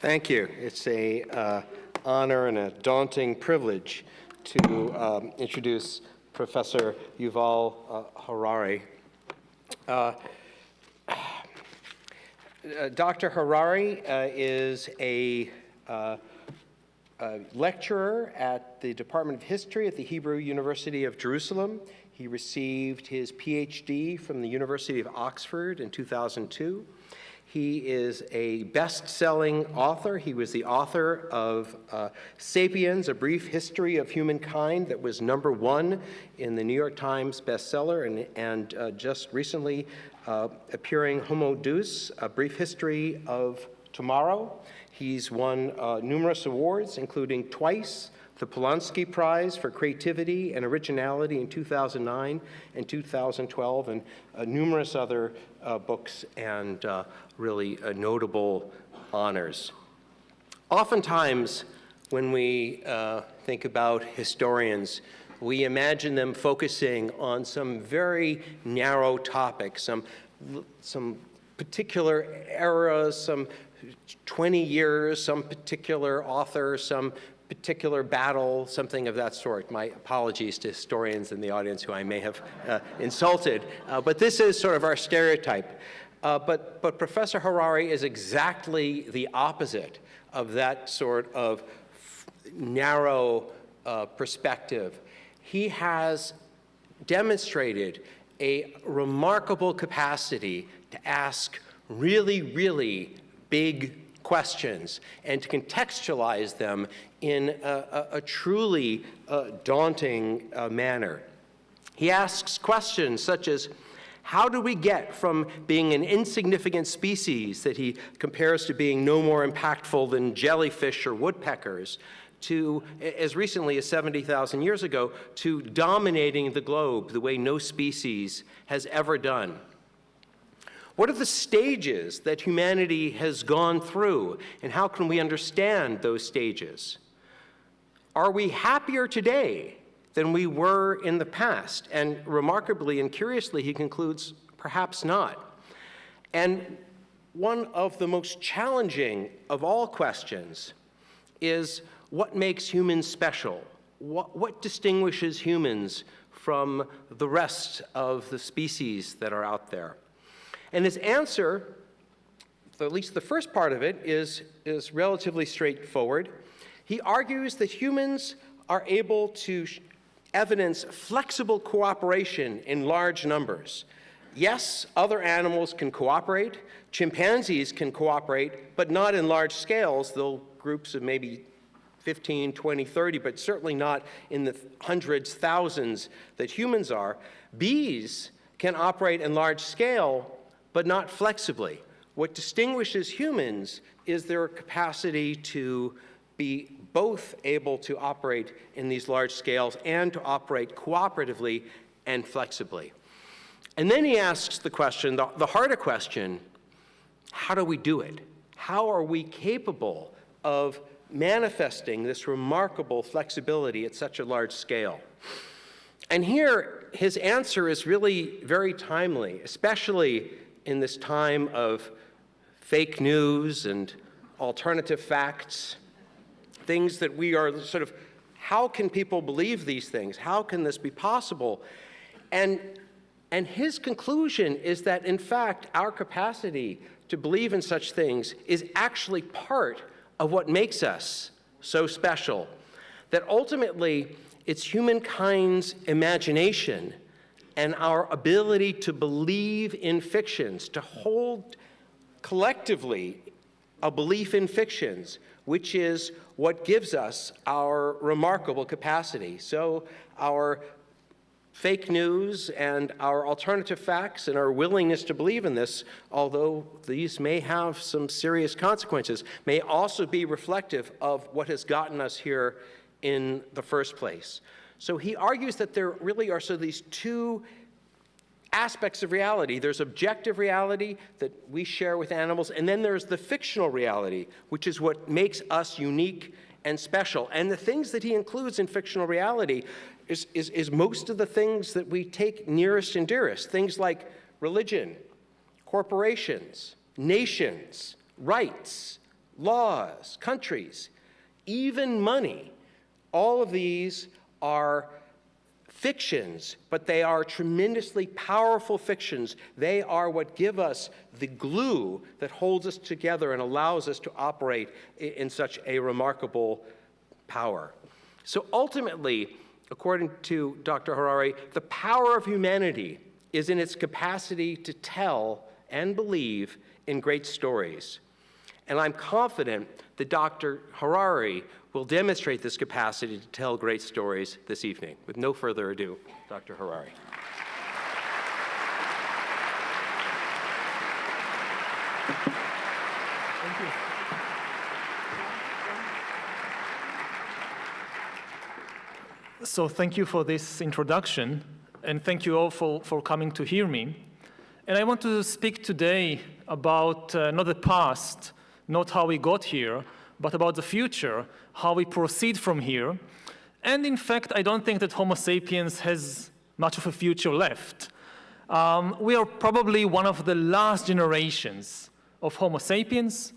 Thank you. It's an honor and a daunting privilege to introduce Professor Yuval Harari. Dr. Harari is a lecturer at the Department of History at the Hebrew University of Jerusalem. He received his PhD from the University of Oxford in 2002. He is a best-selling author. He was the author of *Sapiens, A Brief History of Humankind* that was #1 in the New York Times bestseller, and just recently appearing *Homo Deus, A Brief History of Tomorrow*. He's won numerous awards, including twice the Polanski Prize for Creativity and Originality in 2009 and 2012, and numerous other books and really notable honors. Oftentimes, when we think about historians, we imagine them focusing on some very narrow topic, some particular era, some 20 years, some particular author, some particular battle, something of that sort. My apologies to historians in the audience who I may have insulted, but this is sort of our stereotype. But Professor Harari is exactly the opposite of that sort of narrow perspective. He has demonstrated a remarkable capacity to ask really, really big questions and to contextualize them in a truly daunting manner. He asks questions such as, how do we get from being an insignificant species that he compares to being no more impactful than jellyfish or woodpeckers, to, as recently as 70,000 years ago, to dominating the globe the way no species has ever done? What are the stages that humanity has gone through, and how can we understand those stages? Are we happier today than we were in the past? And remarkably and curiously, he concludes, perhaps not. And one of the most challenging of all questions is, what makes humans special? What distinguishes humans from the rest of the species that are out there? And his answer, at least the first part of it, is relatively straightforward. He argues that humans are able to evidence flexible cooperation in large numbers. Yes, other animals can cooperate. Chimpanzees can cooperate, but not in large scales, though groups of maybe 15, 20, 30, but certainly not in the hundreds, thousands that humans are. Bees can operate in large scale, but not flexibly. What distinguishes humans is their capacity to be both able to operate in these large scales and to operate cooperatively and flexibly. And then he asks the question, the harder question, how do we do it? How are we capable of manifesting this remarkable flexibility at such a large scale? And here, his answer is really very timely, especially in this time of fake news and alternative facts, things that we are sort of, how can people believe these things? How can this be possible? And his conclusion is that, in fact, our capacity to believe in such things is actually part of what makes us so special, that ultimately it's humankind's imagination and our ability to believe in fictions, to hold collectively a belief in fictions, which is what gives us our remarkable capacity. So our fake news and our alternative facts and our willingness to believe in this, although these may have some serious consequences, may also be reflective of what has gotten us here in the first place. So he argues that there really are these two aspects of reality. There's objective reality that we share with animals, and then there's the fictional reality, which is what makes us unique and special. And the things that he includes in fictional reality is most of the things that we take nearest and dearest, things like religion, corporations, nations, rights, laws, countries, even money. All of these are fictions, but they are tremendously powerful fictions. They are what give us the glue that holds us together and allows us to operate in such a remarkable power. So ultimately, according to Dr. Harari, the power of humanity is in its capacity to tell and believe in great stories. And I'm confident that Dr. Harari will demonstrate this capacity to tell great stories this evening. With no further ado, Dr. Harari. Thank you. So thank you for this introduction, and thank you all for coming to hear me. And I want to speak today about not the past, not how we got here, but about the future, how we proceed from here. And in fact, I don't think that Homo sapiens has much of a future left. We are probably one of the last generations of Homo sapiens.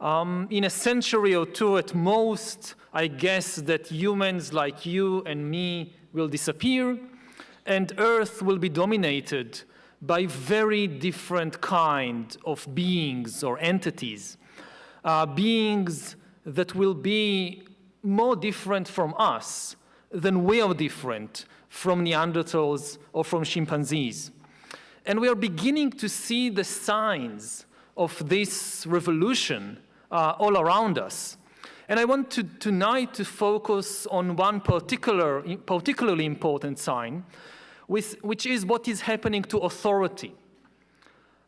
In a century or two at most, I guess that humans like you and me will disappear, and Earth will be dominated by very different kind of beings or entities. Beings that will be more different from us than we are different from Neanderthals or from chimpanzees. And we are beginning to see the signs of this revolution all around us. And I want tonight to focus on one particularly important sign, which is what is happening to authority.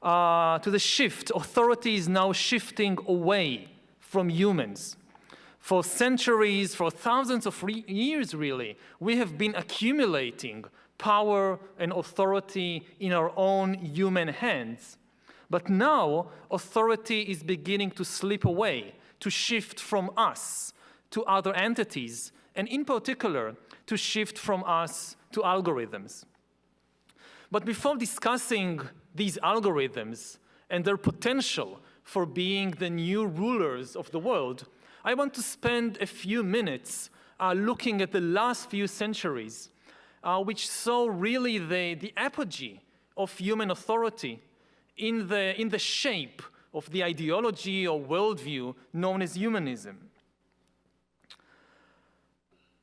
To the shift. Authority is now shifting away from humans. For centuries, for thousands of years really, we have been accumulating power and authority in our own human hands. But now, authority is beginning to slip away, to shift from us to other entities, and in particular, to shift from us to algorithms. But before discussing these algorithms and their potential for being the new rulers of the world, I want to spend a few minutes looking at the last few centuries, which saw really the apogee of human authority in the shape of the ideology or worldview known as humanism.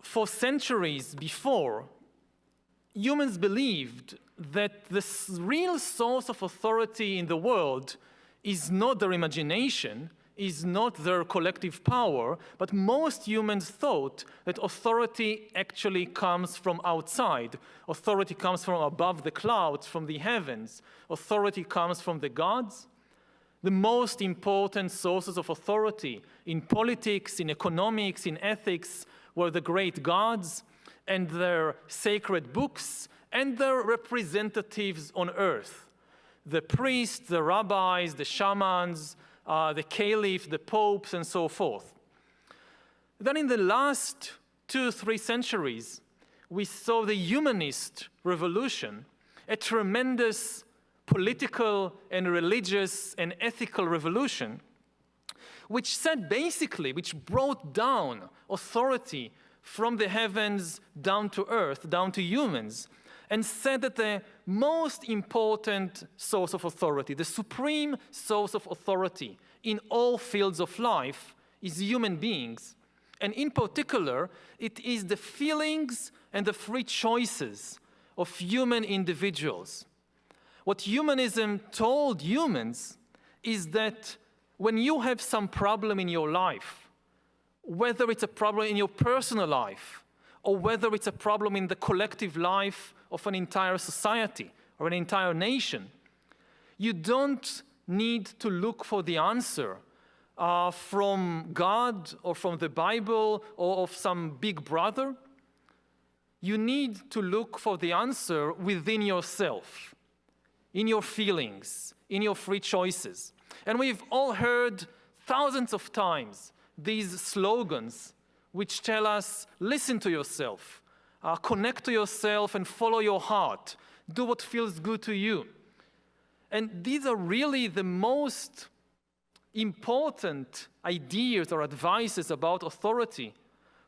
For centuries before, humans believed that the real source of authority in the world is not their imagination, is not their collective power, but most humans thought that authority actually comes from outside. Authority comes from above the clouds, from the heavens. Authority comes from the gods. The most important sources of authority in politics, in economics, in ethics were the great gods and their sacred books and their representatives on earth. The priests, the rabbis, the shamans, the caliph, the popes, and so forth. Then in the last 2-3 centuries, we saw the humanist revolution, a tremendous political and religious and ethical revolution, which said basically, which brought down authority from the heavens down to earth, down to humans, and said that the most important source of authority, the supreme source of authority in all fields of life is human beings. And in particular, it is the feelings and the free choices of human individuals. What humanism told humans is that when you have some problem in your life, whether it's a problem in your personal life, or whether it's a problem in the collective life of an entire society or an entire nation, you don't need to look for the answer from God or from the Bible or of some big brother. You need to look for the answer within yourself, in your feelings, in your free choices. And we've all heard thousands of times these slogans which tell us, listen to yourself, connect to yourself and follow your heart, do what feels good to you. And these are really the most important ideas or advices about authority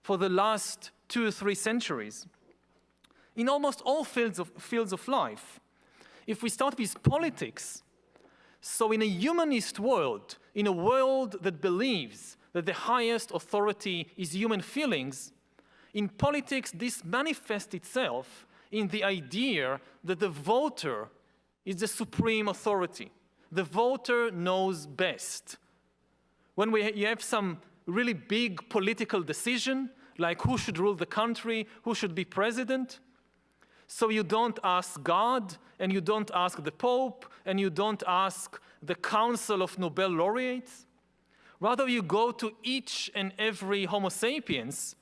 for the last 2 or 3 centuries in almost all fields of life. If we start with politics, so in a humanist world, in a world that believes that the highest authority is human feelings, in politics this manifests itself in the idea that the voter is the supreme authority. The voter knows best. When you have some really big political decision, like who should rule the country, who should be president, so you don't ask God, and you don't ask the Pope, and you don't ask the Council of Nobel laureates. Rather, you go to each and every Homo sapiens,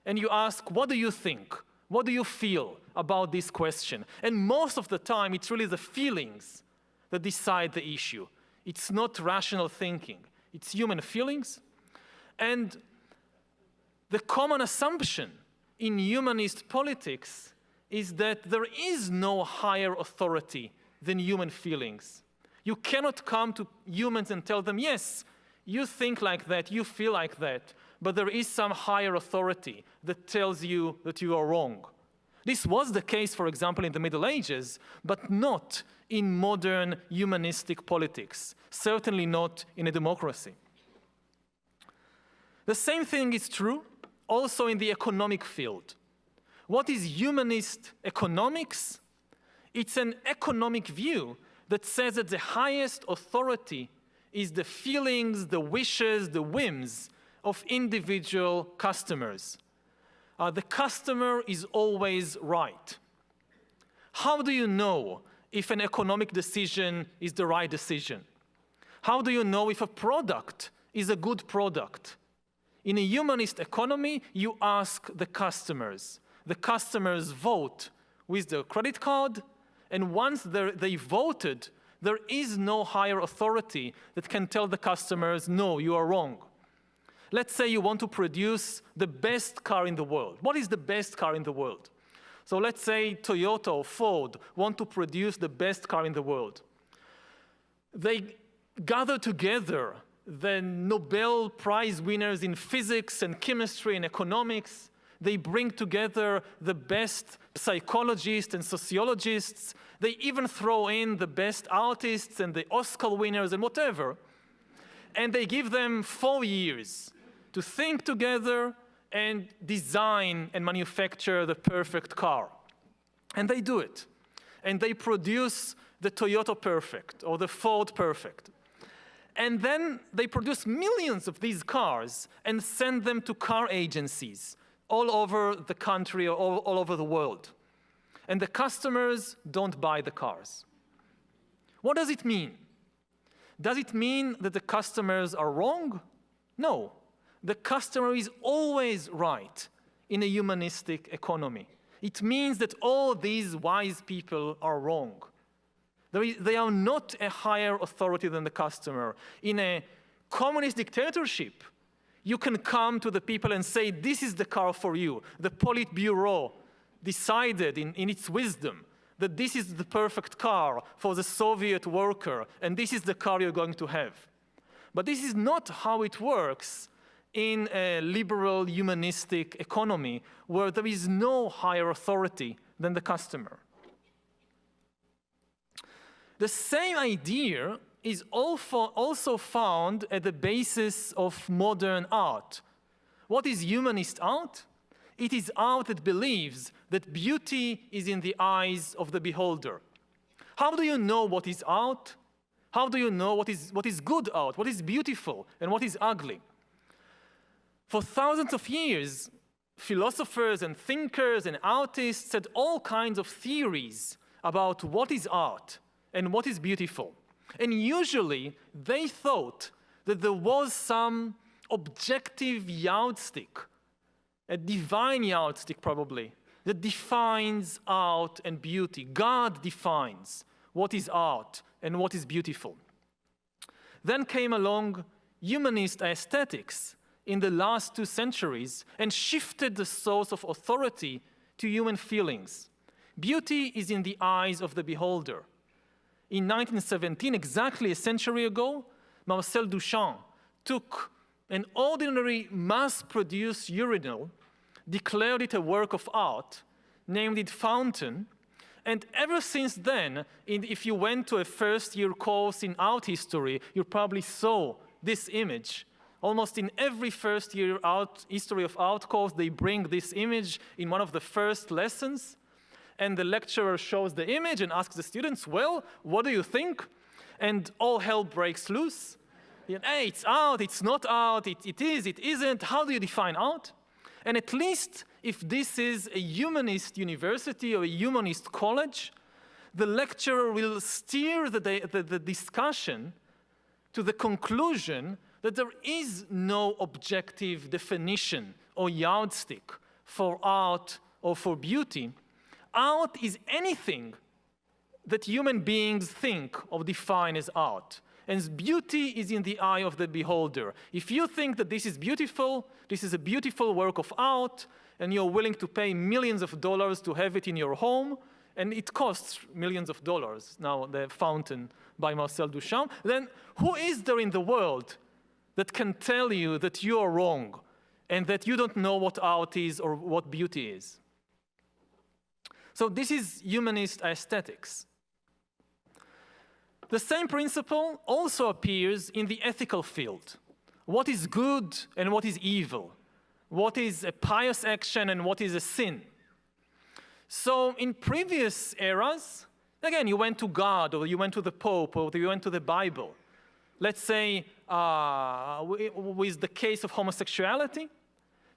and you ask, what do you think? What do you feel about this question? And most of the time, it's really the feelings that decide the issue. It's not rational thinking. It's human feelings. And the common assumption in humanist politics is that there is no higher authority than human feelings. You cannot come to humans and tell them, yes, you think like that, you feel like that, but there is some higher authority that tells you that you are wrong. This was the case, for example, in the Middle Ages, but not in modern humanistic politics, certainly not in a democracy. The same thing is true also in the economic field. What is humanist economics? It's an economic view that says that the highest authority is the feelings, the wishes, the whims of individual customers. The customer is always right. How do you know if an economic decision is the right decision? How do you know if a product is a good product? In a humanist economy, you ask the customers. The customers vote with their credit card, and once they voted, there is no higher authority that can tell the customers, no, you are wrong. Let's say you want to produce the best car in the world. What is the best car in the world? So let's say Toyota or Ford want to produce the best car in the world. They gather together the Nobel Prize winners in physics and chemistry and economics. They bring together the best psychologists and sociologists. They even throw in the best artists and the Oscar winners and whatever. And they give them 4 years to think together and design and manufacture the perfect car. And they do it. And they produce the Toyota Perfect or the Ford Perfect. And then they produce millions of these cars and send them to car agencies all over the country or all over the world. And the customers don't buy the cars. What does it mean? Does it mean that the customers are wrong? No. The customer is always right in a humanistic economy. It means that all these wise people are wrong. They are not a higher authority than the customer. In a communist dictatorship, you can come to the people and say, this is the car for you. The Politburo decided in its wisdom that this is the perfect car for the Soviet worker, and this is the car you're going to have. But this is not how it works in a liberal humanistic economy where there is no higher authority than the customer. The same idea is also found at the basis of modern art. What is humanist art? It is art that believes that beauty is in the eyes of the beholder. How do you know what is art? How do you know what is good art, what is beautiful, and what is ugly? For thousands of years, philosophers and thinkers and artists had all kinds of theories about what is art and what is beautiful. And usually, they thought that there was some objective yardstick, a divine yardstick probably, that defines art and beauty. God defines what is art and what is beautiful. Then came along humanist aesthetics in the last 2 centuries and shifted the source of authority to human feelings. Beauty is in the eyes of the beholder. In 1917, exactly a century ago, Marcel Duchamp took an ordinary mass-produced urinal, declared it a work of art, named it Fountain, and ever since then, if you went to a first-year course in art history, you probably saw this image. Almost in every first-year history of art course, they bring this image in one of the first lessons, and the lecturer shows the image and asks the students, well, what do you think? And all hell breaks loose. Hey, it's art, it's not art, it is, it isn't. How do you define art? And at least if this is a humanist university or a humanist college, the lecturer will steer the discussion to the conclusion that there is no objective definition or yardstick for art or for beauty. Art is anything that human beings think or define as art. And beauty is in the eye of the beholder. If you think that this is a beautiful work of art, and you're willing to pay millions of dollars to have it in your home, and it costs millions of dollars, now the Fountain by Marcel Duchamp, then who is there in the world that can tell you that you are wrong and that you don't know what art is or what beauty is? So this is humanist aesthetics. The same principle also appears in the ethical field. What is good and what is evil? What is a pious action and what is a sin? So in previous eras, again, you went to God, or you went to the Pope, or you went to the Bible. Let's say with the case of homosexuality.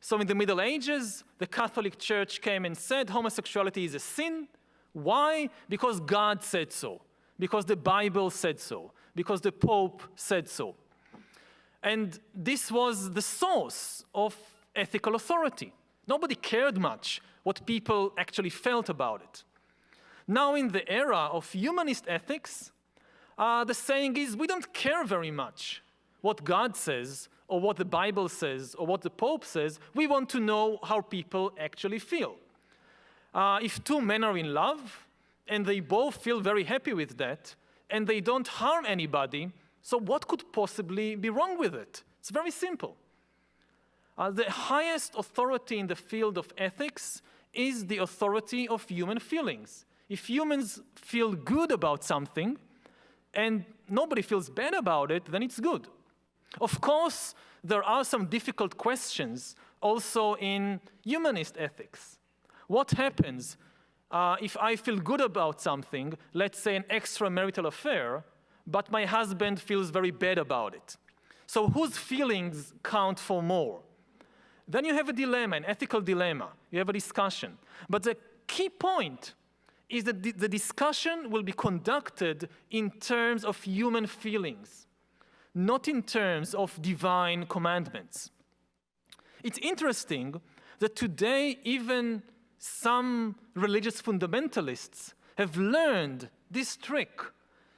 So in the Middle Ages, the Catholic Church came and said homosexuality is a sin. Why? Because God said so. Because the Bible said so, because the Pope said so. And this was the source of ethical authority. Nobody cared much what people actually felt about it. Now in the era of humanist ethics, the saying is we don't care very much what God says or what the Bible says or what the Pope says. We want to know how people actually feel. If two men are in love, and they both feel very happy with that, and they don't harm anybody, so what could possibly be wrong with it? It's very simple. The highest authority in the field of ethics is the authority of human feelings. If humans feel good about something, and nobody feels bad about it, then it's good. Of course, there are some difficult questions also in humanist ethics. What happens if I feel good about something, let's say an extramarital affair, but my husband feels very bad about it? So whose feelings count for more? Then you have a dilemma, an ethical dilemma. You have a discussion. But the key point is that the discussion will be conducted in terms of human feelings, not in terms of divine commandments. It's interesting that today even some religious fundamentalists have learned this trick,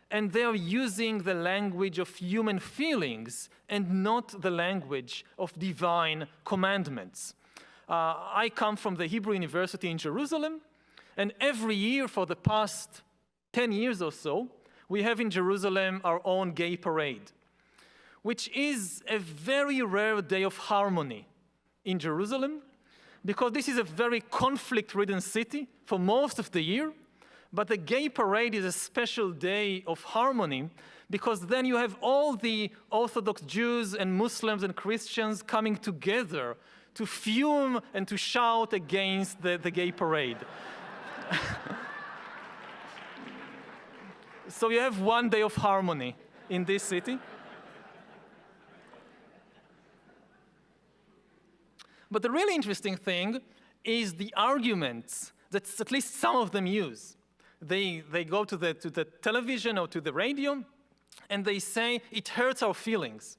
and they are using the language of human feelings and not the language of divine commandments. I come from the Hebrew University in Jerusalem, and every year for the past 10 years or so, we have in Jerusalem our own gay parade, which is a very rare day of harmony in Jerusalem, because this is a very conflict-ridden city for most of the year. But the gay parade is a special day of harmony, because then you have all the Orthodox Jews and Muslims and Christians coming together to fume and to shout against the gay parade. So you have one day of harmony in this city. But the really interesting thing is the arguments that at least some of them use. They go to the television or to the radio, and they say, it hurts our feelings.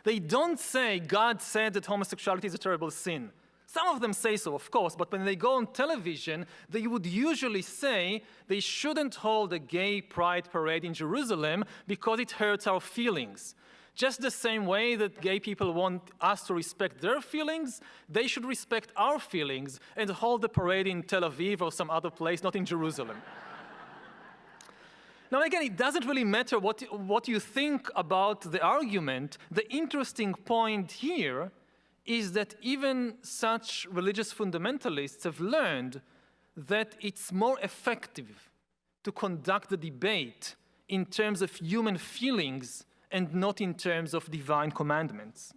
They don't say, God said that homosexuality is a terrible sin. Some of them say so, of course, but when they go on television, they would usually say they shouldn't hold a gay pride parade in Jerusalem because it hurts our feelings. Just the same way that gay people want us to respect their feelings, they should respect our feelings and hold the parade in Tel Aviv or some other place, not in Jerusalem. Now again, it doesn't really matter what you think about the argument. The interesting point here is that even such religious fundamentalists have learned that it's more effective to conduct the debate in terms of human feelings and not in terms of divine commandments.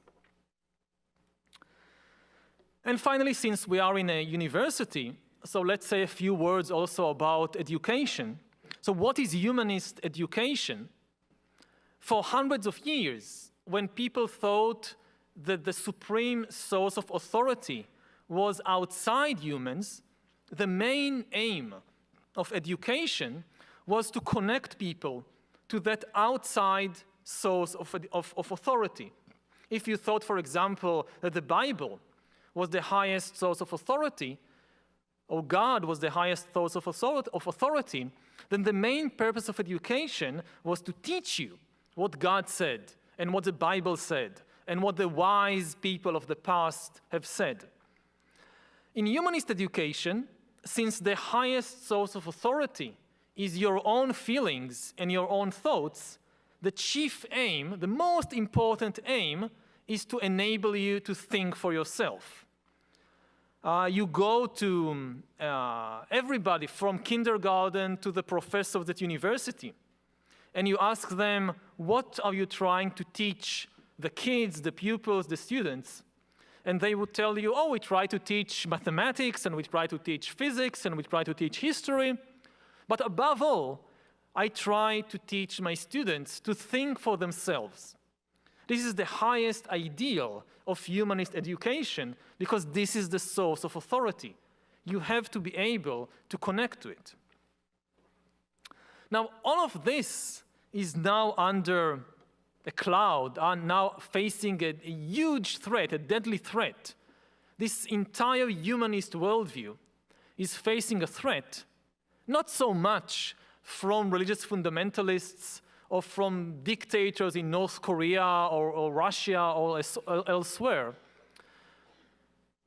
And finally, since we are in a university, so let's say a few words also about education. So what is humanist education? For hundreds of years, when people thought that the supreme source of authority was outside humans, the main aim of education was to connect people to that outside source of authority. If you thought, for example, that the Bible was the highest source of authority, or God was the highest source of authority, then the main purpose of education was to teach you what God said and what the Bible said and what the wise people of the past have said. In humanist education, since the highest source of authority is your own feelings and your own thoughts, the chief aim, the most important aim, is to enable you to think for yourself. You go to everybody from kindergarten to the professors at university, and you ask them, what are you trying to teach the kids, the pupils, the students? And they would tell you, oh, we try to teach mathematics, and we try to teach physics, and we try to teach history. But above all, I try to teach my students to think for themselves. This is the highest ideal of humanist education, because this is the source of authority. You have to be able to connect to it. Now, all of this is now under a cloud, are now facing a huge threat, a deadly threat. This entire humanist worldview is facing a threat, not so much from religious fundamentalists or from dictators in North Korea or Russia or elsewhere.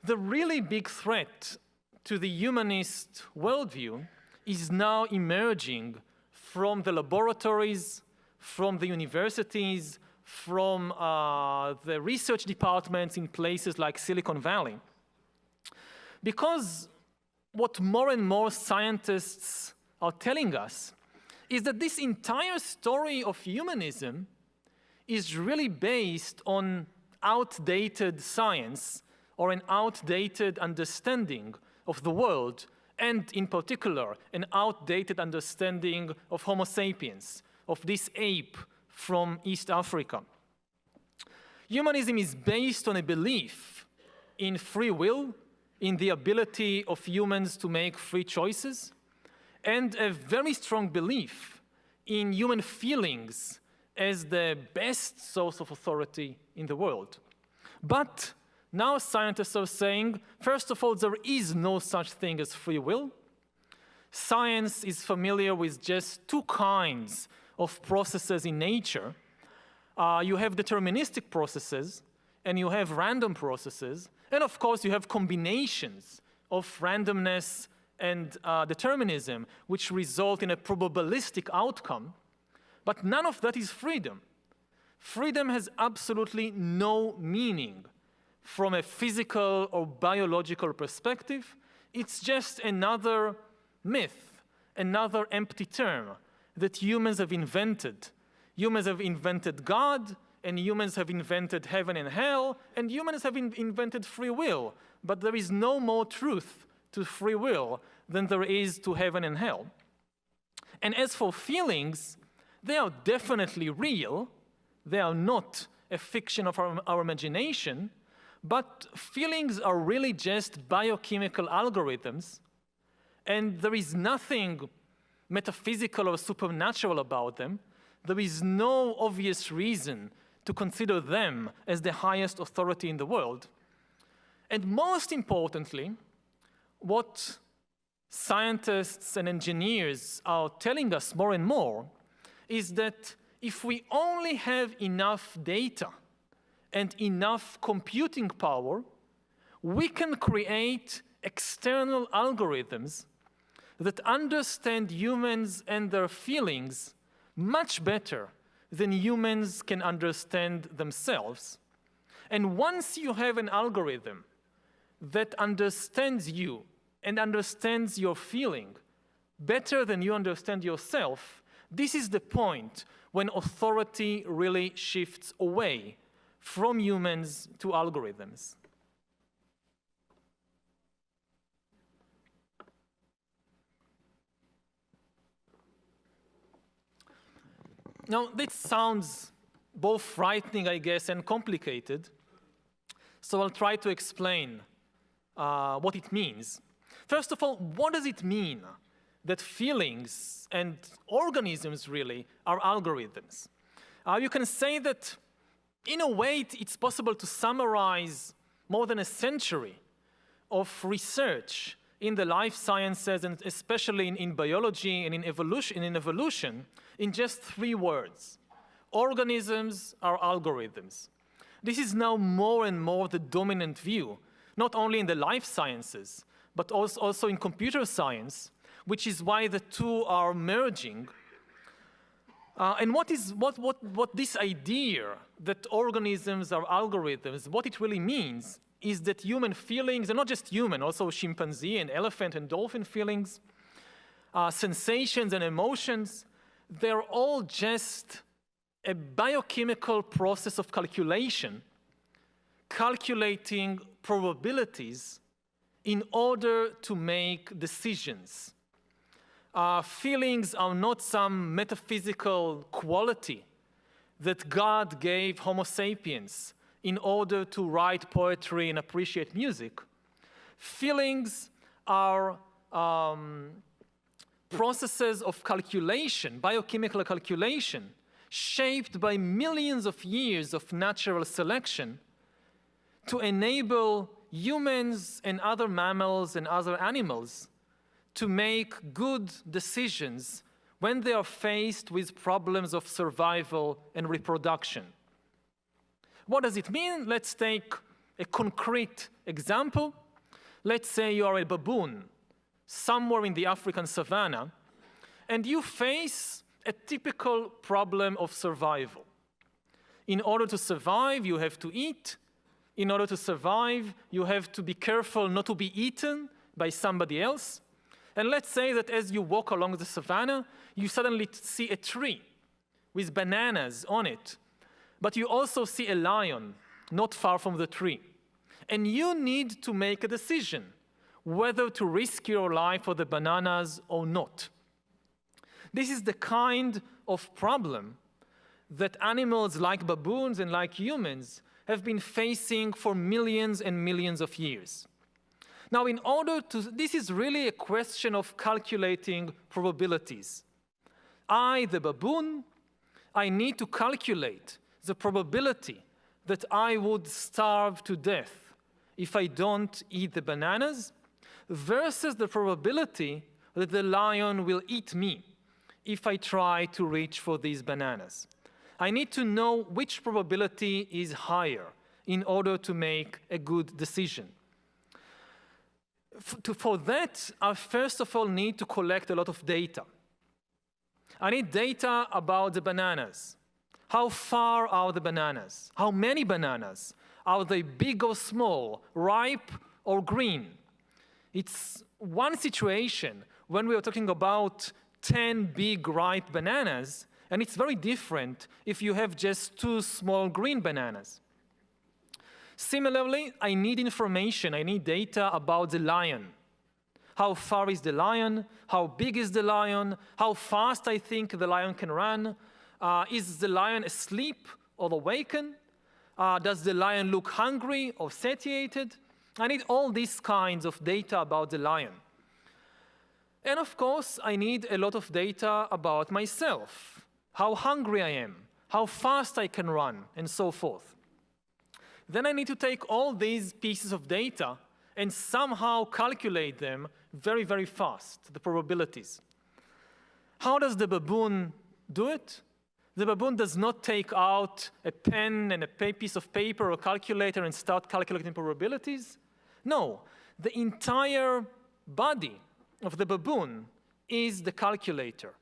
The really big threat to the humanist worldview is now emerging from the laboratories, from the universities, from the research departments in places like Silicon Valley. Because what more and more scientists are telling us is that this entire story of humanism is really based on outdated science or an outdated understanding of the world, and in particular, an outdated understanding of Homo sapiens, of this ape from East Africa. Humanism is based on a belief in free will, in the ability of humans to make free choices, and a very strong belief in human feelings as the best source of authority in the world. But now scientists are saying, first of all, there is no such thing as free will. Science is familiar with just two kinds of processes in nature. You have deterministic processes, and you have random processes, and of course you have combinations of randomness and determinism, which result in a probabilistic outcome, but none of that is freedom. Freedom has absolutely no meaning from a physical or biological perspective. It's just another myth, another empty term that humans have invented. Humans have invented God, and humans have invented heaven and hell, and humans have invented free will, but there is no more truth to free will than there is to heaven and hell. And as for feelings, they are definitely real. They are not a fiction of our imagination, but feelings are really just biochemical algorithms, and there is nothing metaphysical or supernatural about them. There is no obvious reason to consider them as the highest authority in the world. And most importantly, what scientists and engineers are telling us more and more is that if we only have enough data and enough computing power, we can create external algorithms that understand humans and their feelings much better than humans can understand themselves. And once you have an algorithm that understands you and understands your feeling better than you understand yourself, this is the point when authority really shifts away from humans to algorithms. Now, this sounds both frightening, I guess, and complicated. So I'll try to explain what it means. First of all, what does it mean that feelings and organisms really are algorithms? You can say that, in a way, it's possible to summarize more than a century of research in the life sciences, and especially in biology and in evolution, in just 3 words. Organisms are algorithms. This is now more and more the dominant view, not only in the life sciences, but also in computer science, which is why the two are merging. And what this idea that organisms are algorithms, what it really means is that human feelings, and not just human, also chimpanzee and elephant and dolphin feelings, sensations and emotions, they're all just a biochemical process of calculation, calculating probabilities in order to make decisions. Feelings are not some metaphysical quality that God gave Homo sapiens in order to write poetry and appreciate music. Feelings are processes of calculation, biochemical calculation, shaped by millions of years of natural selection to enable humans and other mammals and other animals to make good decisions when they are faced with problems of survival and reproduction. What does it mean? Let's take a concrete example. Let's say you are a baboon somewhere in the African savannah, and you face a typical problem of survival. In order to survive, you have to eat. In order to survive, you have to be careful not to be eaten by somebody else. And let's say that as you walk along the savannah, you suddenly see a tree with bananas on it, but you also see a lion not far from the tree. And you need to make a decision whether to risk your life for the bananas or not. This is the kind of problem that animals like baboons and like humans have been facing for millions and millions of years. Now, this is really a question of calculating probabilities. I, the baboon, I need to calculate the probability that I would starve to death if I don't eat the bananas versus the probability that the lion will eat me if I try to reach for these bananas. I need to know which probability is higher in order to make a good decision. For that, I first of all need to collect a lot of data. I need data about the bananas. How far are the bananas? How many bananas? Are they big or small, ripe or green? It's one situation when we are talking about 10 big ripe bananas, and it's very different if you have just 2 small green bananas. Similarly, I need information, I need data about the lion. How far is the lion? How big is the lion? How fast I think the lion can run? Is the lion asleep or awakened? Does the lion look hungry or satiated? I need all these kinds of data about the lion. And of course, I need a lot of data about myself. How hungry I am, how fast I can run, and so forth. Then I need to take all these pieces of data and somehow calculate them very, very fast, the probabilities. How does the baboon do it? The baboon does not take out a pen and a piece of paper or calculator and start calculating probabilities. No, the entire body of the baboon is the calculator.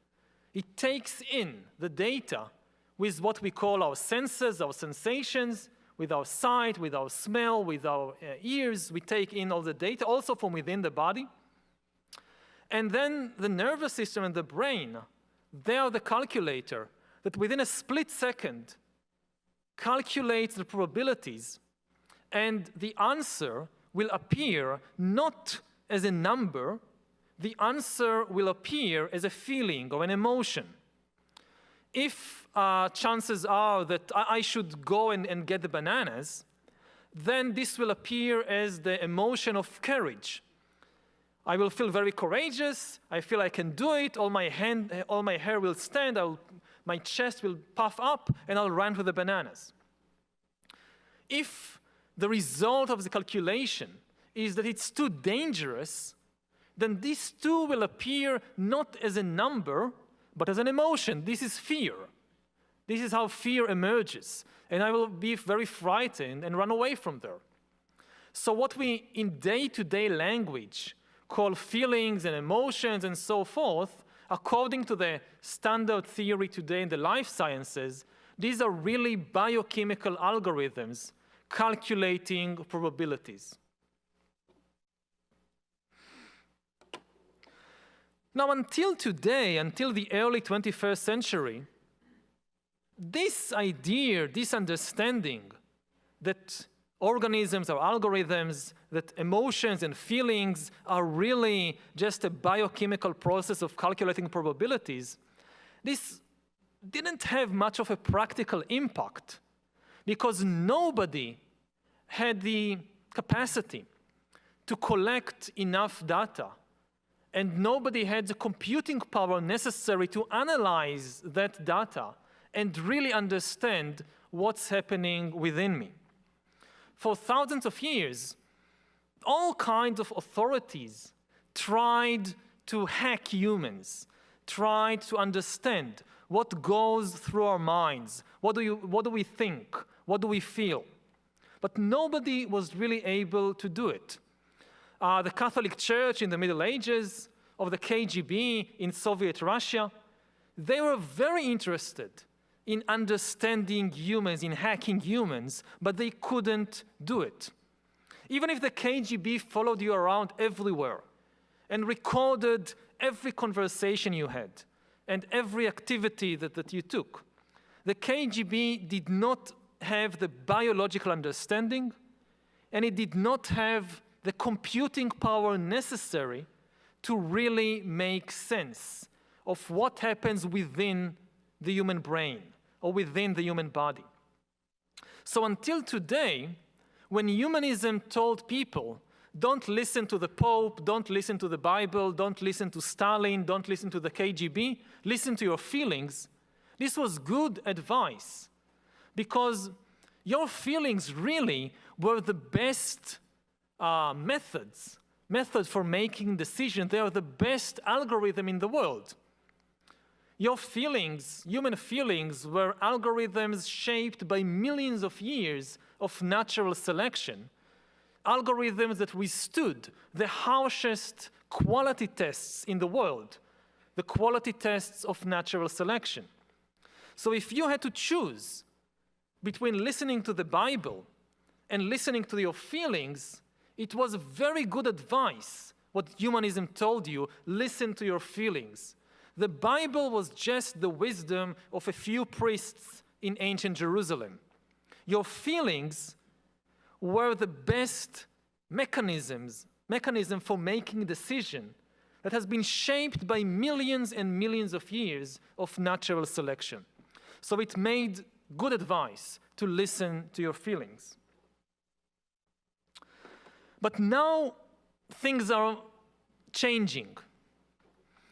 It takes in the data with what we call our senses, our sensations, with our sight, with our smell, with our ears. We take in all the data, also from within the body. And then the nervous system and the brain, they are the calculator that within a split second calculates the probabilities, and the answer will appear not as a number, the answer will appear as a feeling or an emotion. If chances are that I should go and get the bananas, then this will appear as the emotion of courage. I will feel very courageous, I feel I can do it, all my hair will stand, my chest will puff up, and I'll run for the bananas. If the result of the calculation is that it's too dangerous, then this too will appear not as a number, but as an emotion. This is fear. This is how fear emerges. And I will be very frightened and run away from there. So what we, in day-to-day language, call feelings and emotions and so forth, according to the standard theory today in the life sciences, these are really biochemical algorithms calculating probabilities. Now, until today, until the early 21st century, this idea, this understanding that organisms are algorithms, that emotions and feelings are really just a biochemical process of calculating probabilities, this didn't have much of a practical impact because nobody had the capacity to collect enough data, and nobody had the computing power necessary to analyze that data and really understand what's happening within me. For thousands of years, all kinds of authorities tried to hack humans, tried to understand what goes through our minds, what do we think, what do we feel. But nobody was really able to do it. The Catholic Church in the Middle Ages, or the KGB in Soviet Russia, they were very interested in understanding humans, in hacking humans, but they couldn't do it. Even if the KGB followed you around everywhere and recorded every conversation you had and every activity that you took, the KGB did not have the biological understanding, and it did not have the computing power necessary to really make sense of what happens within the human brain or within the human body. So until today, when humanism told people, don't listen to the Pope, don't listen to the Bible, don't listen to Stalin, don't listen to the KGB, listen to your feelings, this was good advice, because your feelings really were the best method for making decisions. They are the best algorithm in the world. Your feelings, human feelings, were algorithms shaped by millions of years of natural selection, algorithms that withstood the harshest quality tests in the world, the quality tests of natural selection. So if you had to choose between listening to the Bible and listening to your feelings, it was very good advice what humanism told you: listen to your feelings. The Bible was just the wisdom of a few priests in ancient Jerusalem. Your feelings were the best mechanism for making a decision that has been shaped by millions and millions of years of natural selection. So it made good advice to listen to your feelings. But now things are changing.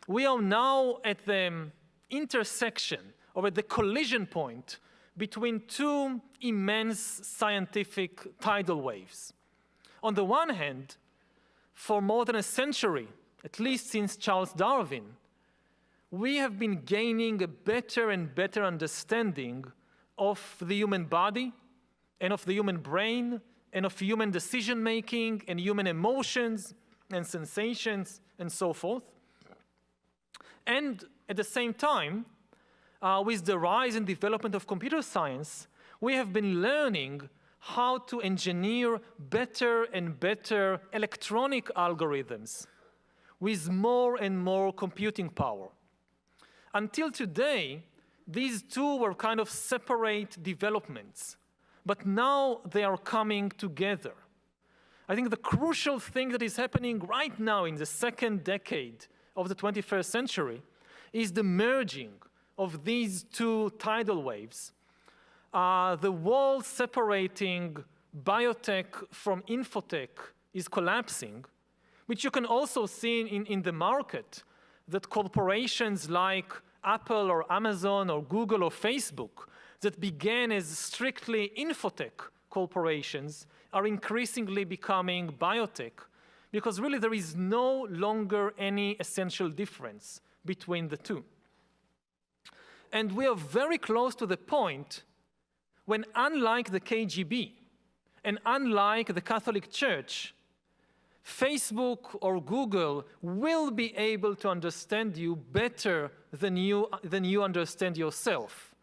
We are now at the intersection, or at the collision point, between two immense scientific tidal waves. On the one hand, for more than a century, at least since Charles Darwin, we have been gaining a better and better understanding of the human body and of the human brain and of human decision-making and human emotions and sensations and so forth. And at the same time, with the rise and development of computer science, we have been learning how to engineer better and better electronic algorithms with more and more computing power. Until today, these two were kind of separate developments, but now they are coming together. I think the crucial thing that is happening right now in the second decade of the 21st century is the merging of these two tidal waves. The wall separating biotech from infotech is collapsing, which you can also see in the market, that corporations like Apple or Amazon or Google or Facebook that began as strictly infotech corporations are increasingly becoming biotech, because really there is no longer any essential difference between the two. And we are very close to the point when, unlike the KGB and unlike the Catholic Church, Facebook or Google will be able to understand you better than you understand yourself,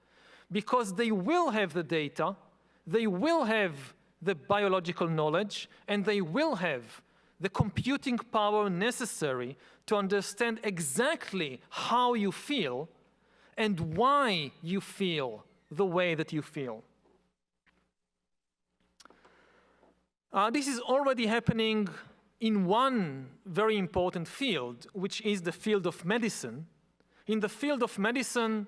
because they will have the data, they will have the biological knowledge, and they will have the computing power necessary to understand exactly how you feel and why you feel the way that you feel. This is already happening in one very important field, which is the field of medicine. In the field of medicine,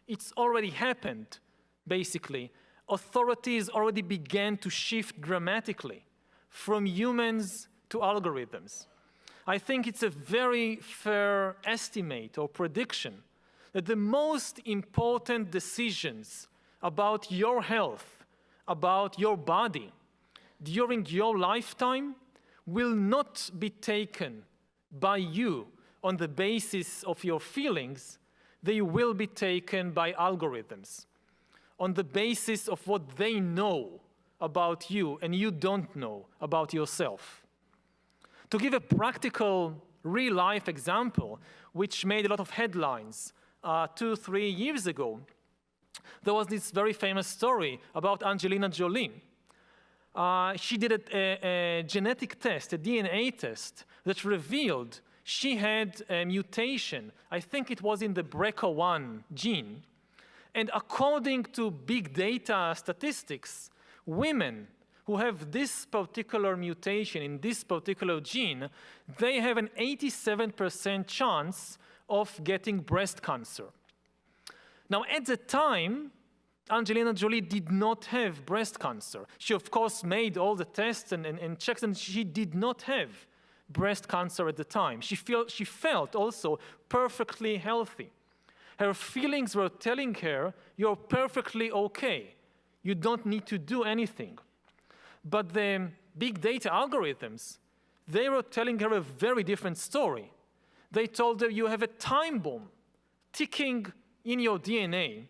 it's already happened, basically. Authorities already began to shift dramatically from humans to algorithms. I think it's a very fair estimate or prediction that the most important decisions about your health, about your body, during your lifetime will not be taken by you on the basis of your feelings. They will be taken by algorithms on the basis of what they know about you and you don't know about yourself. To give a practical, real-life example, which made a lot of headlines 2-3 years ago, there was this very famous story about Angelina Jolie. She did a genetic test, a DNA test, that revealed she had a mutation. I think it was in the BRCA1 gene. And according to big data statistics, women who have this particular mutation in this particular gene, they have an 87% chance of getting breast cancer. Now, at the time, Angelina Jolie did not have breast cancer. She, of course, made all the tests and checks, and she did not have breast cancer at the time. She felt also perfectly healthy. Her feelings were telling her, you're perfectly okay. You don't need to do anything. But the big data algorithms, they were telling her a very different story. They told her you have a time bomb ticking in your DNA.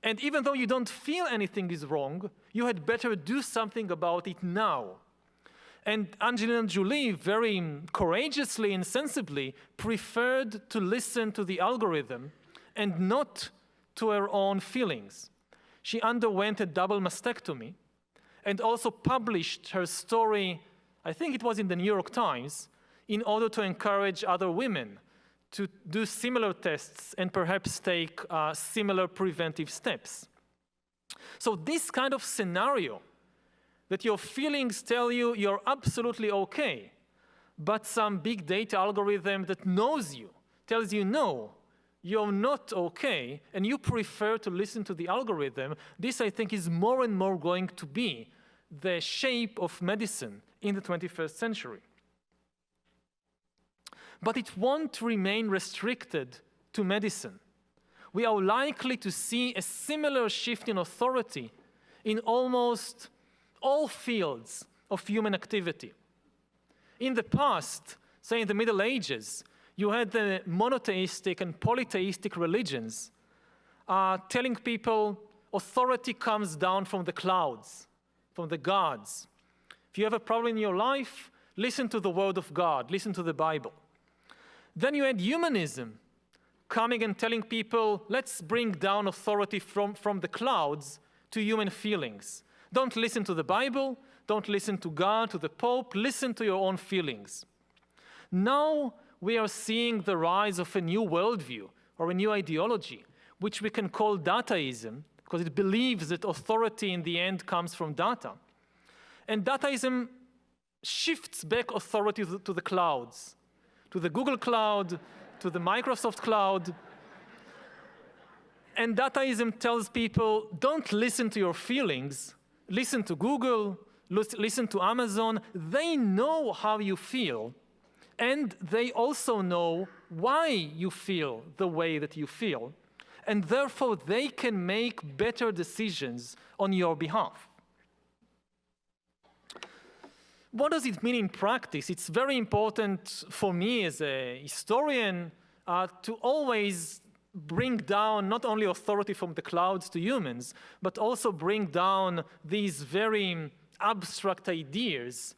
And even though you don't feel anything is wrong, you had better do something about it now. And Angelina Jolie very courageously and sensibly preferred to listen to the algorithm and not to her own feelings. She underwent a double mastectomy and also published her story, I think it was in the New York Times, in order to encourage other women to do similar tests and perhaps take similar preventive steps. So this kind of scenario, that your feelings tell you you're absolutely okay, but some big data algorithm that knows you tells you no, you're not okay, and you prefer to listen to the algorithm, this, I think, is more and more going to be the shape of medicine in the 21st century. But it won't remain restricted to medicine. We are likely to see a similar shift in authority in almost all fields of human activity. In the past, say in the Middle Ages, you had the monotheistic and polytheistic religions telling people authority comes down from the clouds, from the gods. If you have a problem in your life, Listen to the Word of God. Listen to the Bible. Then you had humanism, coming and telling people, let's bring down authority from the clouds to human feelings. Don't listen to the Bible. Don't listen to God, to the Pope. Listen to your own feelings. Now we are seeing the rise of a new worldview or a new ideology, which we can call dataism, because it believes that authority in the end comes from data. And dataism shifts back authority to the clouds, to the Google cloud, to the Microsoft cloud. And dataism tells people, don't listen to your feelings. Listen to Google, listen to Amazon. They know how you feel, and they also know why you feel the way that you feel. And therefore, they can make better decisions on your behalf. What does it mean in practice? It's very important for me as a historian to always bring down not only authority from the clouds to humans, but also bring down these very abstract ideas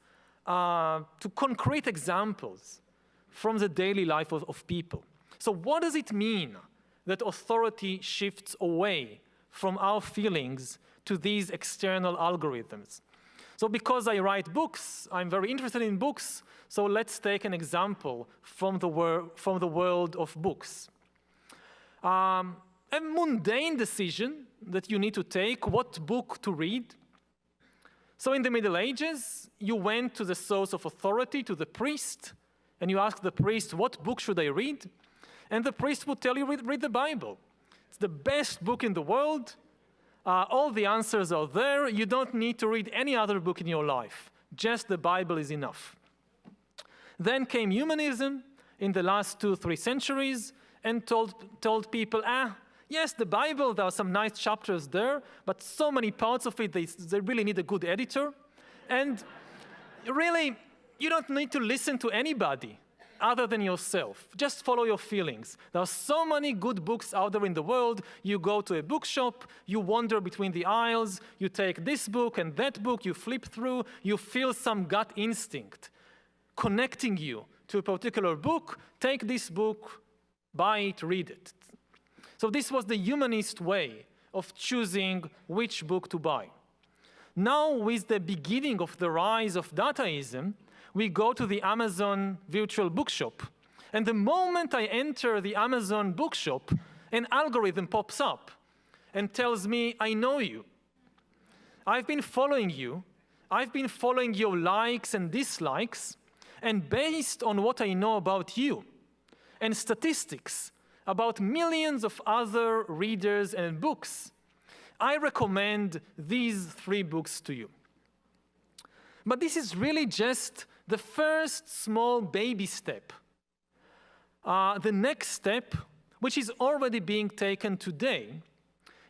to concrete examples from the daily life of people. So what does it mean that authority shifts away from our feelings to these external algorithms? So because I write books, I'm very interested in books, so let's take an example from the world of books. A mundane decision that you need to take, what book to read. So in the Middle Ages, you went to the source of authority, to the priest, and you asked the priest, what book should I read? And the priest would tell you, read the Bible. It's the best book in the world. All the answers are there. You don't need to read any other book in your life. Just the Bible is enough. Then came humanism in the last 2-3 centuries and told people, yes, the Bible, there are some nice chapters there, but so many parts of it, they really need a good editor. And really, you don't need to listen to anybody other than yourself. Just follow your feelings. There are so many good books out there in the world. You go to a bookshop, you wander between the aisles, you take this book and that book, you flip through, you feel some gut instinct connecting you to a particular book. Take this book, buy it, read it. So this was the humanist way of choosing which book to buy. Now, with the beginning of the rise of dataism, we go to the Amazon virtual bookshop. And the moment I enter the Amazon bookshop, an algorithm pops up and tells me, I know you. I've been following you. I've been following your likes and dislikes. And based on what I know about you and statistics about millions of other readers and books, I recommend these 3 books to you. But this is really just the first small baby step. The next step, which is already being taken today,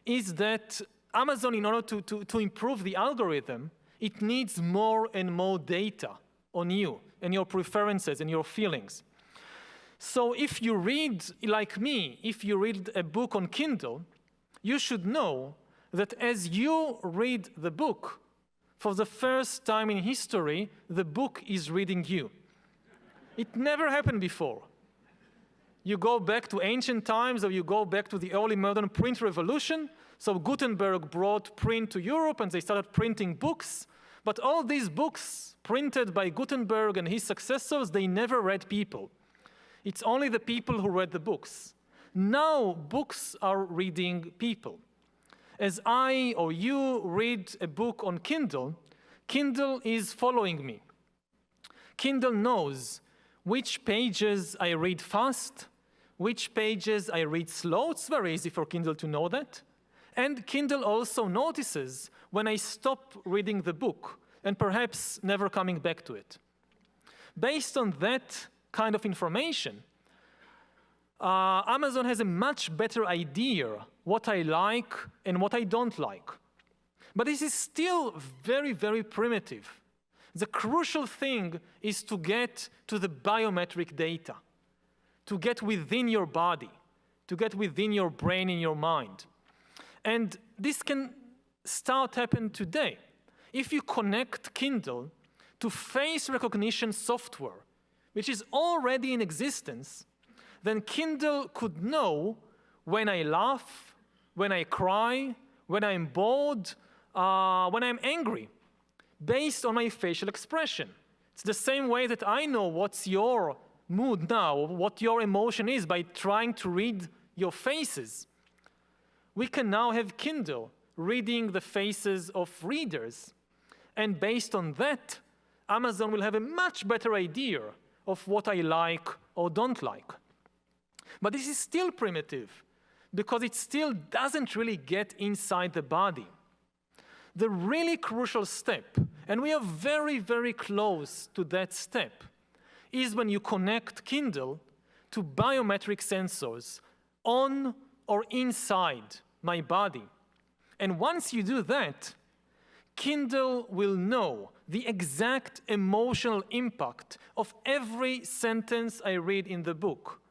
is that Amazon, in order to improve the algorithm, it needs more and more data on you and your preferences and your feelings. So if you read, like me, if you read a book on Kindle, you should know that as you read the book, for the first time in history, the book is reading you. It never happened before. You go back to ancient times, or you go back to the early modern print revolution. So Gutenberg brought print to Europe, and they started printing books. But all these books printed by Gutenberg and his successors, they never read people. It's only the people who read the books. Now, books are reading people. As I or you read a book on Kindle, Kindle is following me. Kindle knows which pages I read fast, which pages I read slow. It's very easy for Kindle to know that. And Kindle also notices when I stop reading the book and perhaps never coming back to it. Based on that kind of information, Amazon has a much better idea what I like and what I don't like. But this is still very, very primitive. The crucial thing is to get to the biometric data, to get within your body, to get within your brain and your mind. And this can start happening today. If you connect Kindle to face recognition software, which is already in existence, then Kindle could know when I laugh, when I cry, when I'm bored, when I'm angry, based on my facial expression. It's the same way that I know what's your mood now, what your emotion is by trying to read your faces. We can now have Kindle reading the faces of readers. And based on that, Amazon will have a much better idea of what I like or don't like. But this is still primitive, because it still doesn't really get inside the body. The really crucial step, and we are very, very close to that step, is when you connect Kindle to biometric sensors on or inside my body. And once you do that, Kindle will know the exact emotional impact of every sentence I read in the book.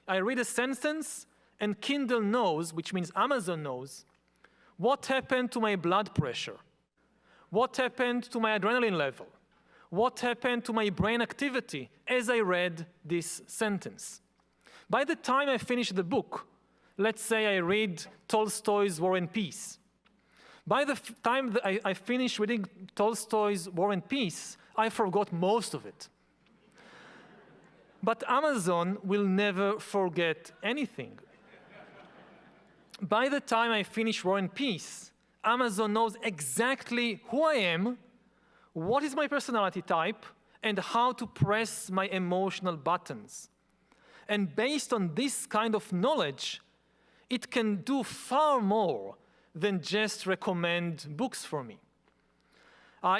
I read a sentence, and Kindle knows, which means Amazon knows, what happened to my blood pressure, what happened to my adrenaline level, what happened to my brain activity as I read this sentence. By the time I finish the book, let's say I read Tolstoy's War and Peace. By the time that I finish reading Tolstoy's War and Peace, I forgot most of it. But Amazon will never forget anything. By the time I finish War and Peace, Amazon knows exactly who I am, what is my personality type, and how to press my emotional buttons. And based on this kind of knowledge, it can do far more than just recommend books for me.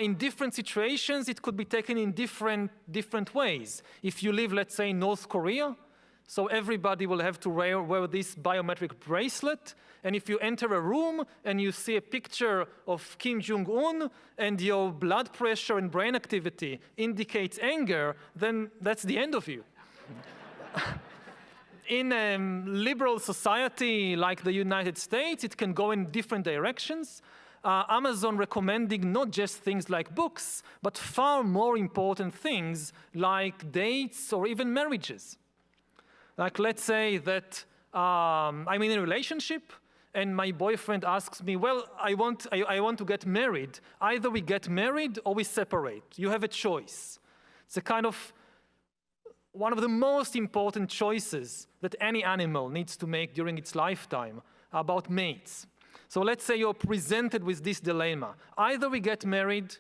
In different situations, it could be taken in different ways. If you live, let's say, in North Korea, so everybody will have to wear this biometric bracelet, and if you enter a room and you see a picture of Kim Jong-un and your blood pressure and brain activity indicates anger, then that's the end of you. In a liberal society like the United States, it can go in different directions. Amazon recommending not just things like books, but far more important things like dates or even marriages. Like, let's say that I'm in a relationship and my boyfriend asks me, well, I want to get married. Either we get married or we separate. You have a choice. It's a kind of one of the most important choices that any animal needs to make during its lifetime about mates. So let's say you're presented with this dilemma. Either we get married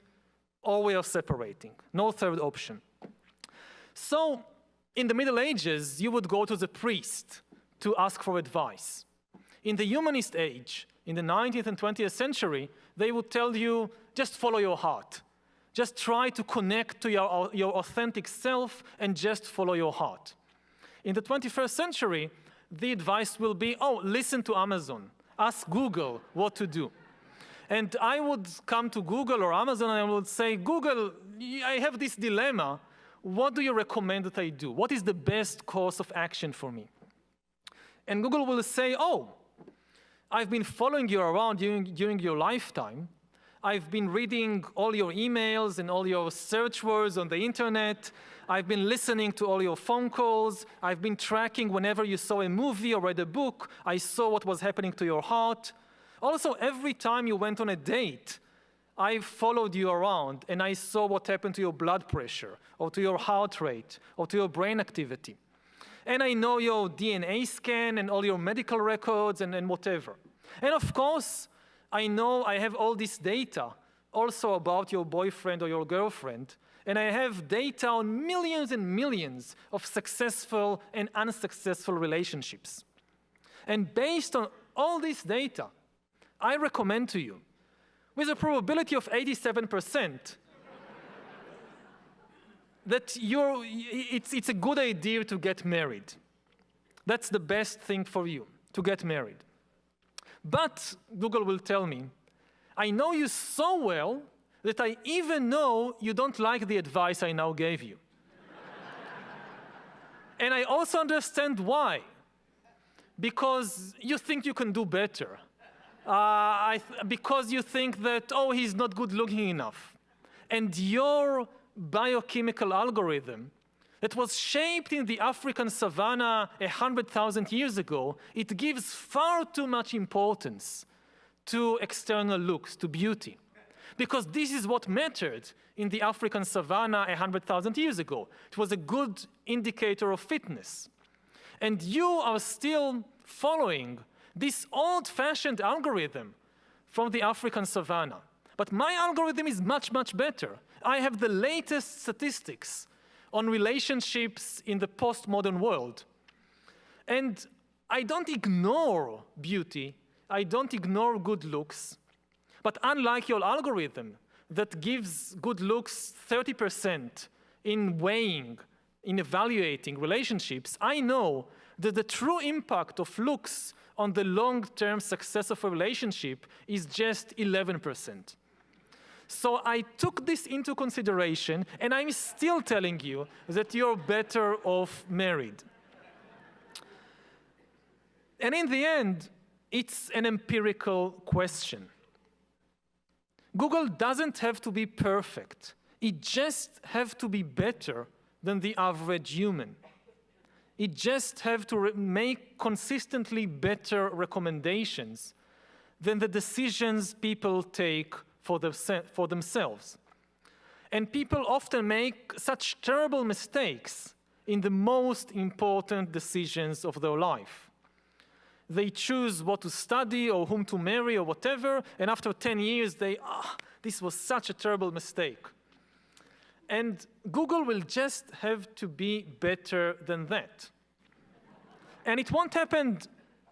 or we are separating. No third option. So in the Middle Ages, you would go to the priest to ask for advice. In the humanist age, in the 19th and 20th century, they would tell you, just follow your heart. Just try to connect to your authentic self and just follow your heart. In the 21st century, the advice will be, oh, listen to Amazon. Ask Google what to do. And I would come to Google or Amazon and I would say, Google, I have this dilemma. What do you recommend that I do? What is the best course of action for me? And Google will say, oh, I've been following you around during your lifetime. I've been reading all your emails and all your search words on the internet. I've been listening to all your phone calls. I've been tracking whenever you saw a movie or read a book. I saw what was happening to your heart. Also, every time you went on a date, I followed you around and I saw what happened to your blood pressure or to your heart rate or to your brain activity. And I know your DNA scan and all your medical records and whatever. And of course, I know I have all this data also about your boyfriend or your girlfriend, and I have data on millions and millions of successful and unsuccessful relationships. And based on all this data, I recommend to you, with a probability of 87%, that it's a good idea to get married. That's the best thing for you, to get married. But Google will tell me, I know you so well that I even know you don't like the advice I now gave you. And I also understand why. Because you think you can do better. Because you think that, oh, he's not good looking enough. And your biochemical algorithm that was shaped in the African savanna 100,000 years ago, it gives far too much importance to external looks, to beauty. Because this is what mattered in the African savanna 100,000 years ago. It was a good indicator of fitness. And you are still following this old-fashioned algorithm from the African savanna. But my algorithm is much, much better. I have the latest statistics on relationships in the postmodern world. And I don't ignore beauty. I don't ignore good looks. But unlike your algorithm that gives good looks 30% in weighing, in evaluating relationships, I know that the true impact of looks on the long-term success of a relationship is just 11%. So I took this into consideration, and I'm still telling you that you're better off married. And in the end, it's an empirical question. Google doesn't have to be perfect. It just has to be better than the average human. It just has to make consistently better recommendations than the decisions people take for themselves. And people often make such terrible mistakes in the most important decisions of their life. They choose what to study or whom to marry or whatever, and after 10 years, this was such a terrible mistake. And Google will just have to be better than that. And it won't happen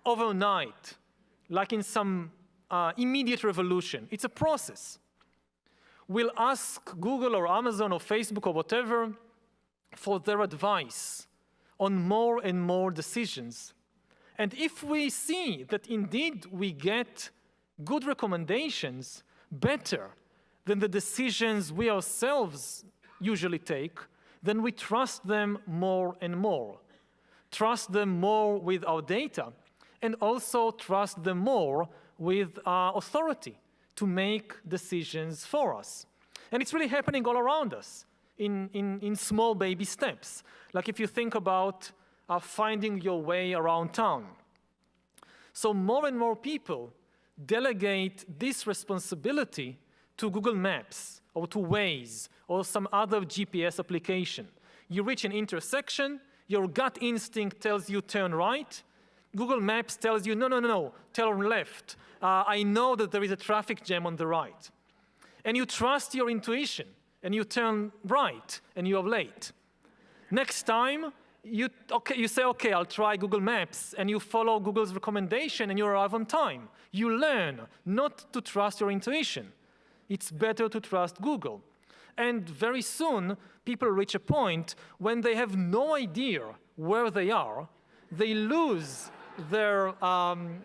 overnight, like in some immediate revolution. It's a process. We'll ask Google or Amazon or Facebook or whatever for their advice on more and more decisions. And if we see that indeed we get good recommendations better than the decisions we ourselves usually take, then we trust them more and more. Trust them more with our data, and also trust them more with authority to make decisions for us. And it's really happening all around us in small baby steps. Like if you think about finding your way around town. So more and more people delegate this responsibility to Google Maps or to Waze or some other GPS application. You reach an intersection, your gut instinct tells you turn right. Google Maps tells you, no, turn left. I know that there is a traffic jam on the right. And you trust your intuition, and you turn right, and you are late. Next time, you say, okay, I'll try Google Maps, and you follow Google's recommendation, and you arrive on time. You learn not to trust your intuition. It's better to trust Google. And very soon, people reach a point when they have no idea where they are. They lose their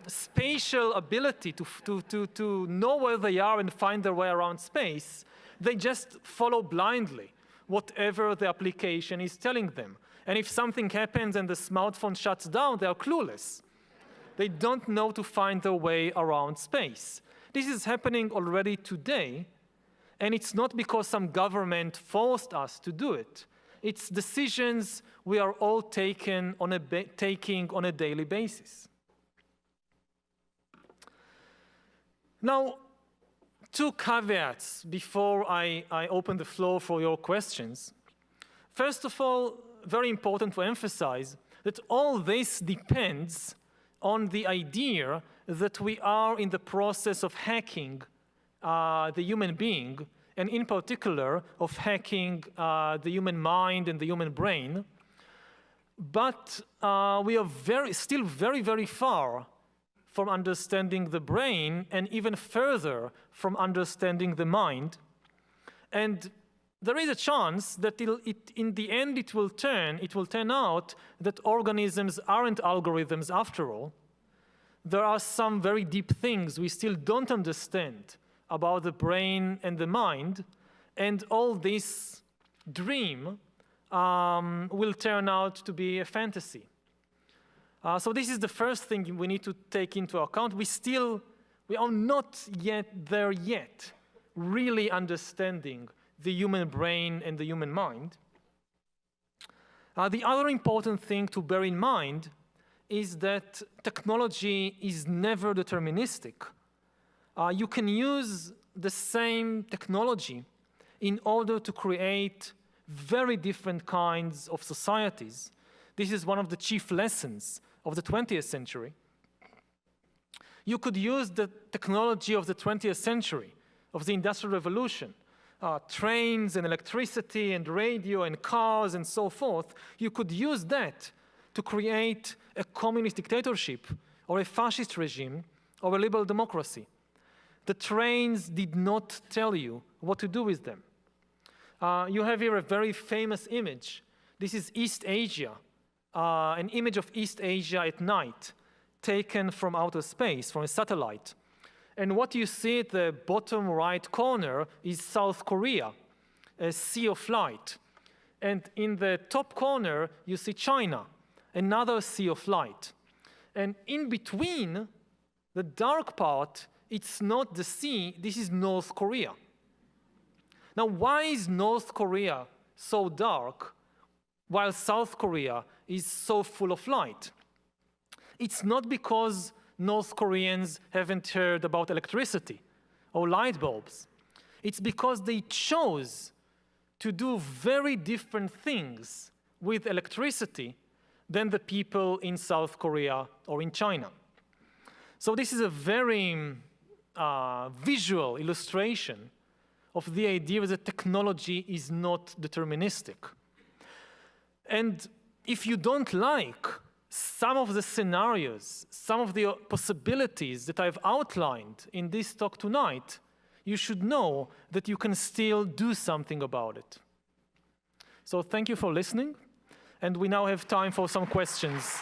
spatial ability to know where they are and find their way around space. They just follow blindly whatever the application is telling them. And if something happens and the smartphone shuts down, they are clueless. They don't know to find their way around space. This is happening already today, and it's not because some government forced us to do it. It's decisions we are all taking on a daily basis. Now, two caveats before I open the floor for your questions. First of all, very important to emphasize that all this depends on the idea that we are in the process of hacking the human being, and in particular of hacking the human mind and the human brain. But we are still very, very far from understanding the brain, and even further from understanding the mind. And there is a chance that in the end it will turn out that organisms aren't algorithms after all. There are some very deep things we still don't understand about the brain and the mind, and all this dream will turn out to be a fantasy. So this is the first thing we need to take into account. We are not yet there yet, really understanding the human brain and the human mind. The other important thing to bear in mind is that technology is never deterministic. You can use the same technology in order to create very different kinds of societies. This is one of the chief lessons of the 20th century. You could use the technology of the 20th century, of the Industrial Revolution, trains and electricity and radio and cars and so forth. You could use that to create a communist dictatorship or a fascist regime or a liberal democracy. The trains did not tell you what to do with them. You have here a very famous image. This is East Asia, an image of East Asia at night, taken from outer space, from a satellite. And what you see at the bottom right corner is South Korea, a sea of light. And in the top corner, you see China, another sea of light. And in between, the dark part, it's not the sea, this is North Korea. Now, why is North Korea so dark while South Korea is so full of light? It's not because North Koreans haven't heard about electricity or light bulbs. It's because they chose to do very different things with electricity than the people in South Korea or in China. So this is a very visual illustration of the idea that technology is not deterministic. And if you don't like some of the scenarios, some of the possibilities that I've outlined in this talk tonight, you should know that you can still do something about it. So thank you for listening, and we now have time for some questions.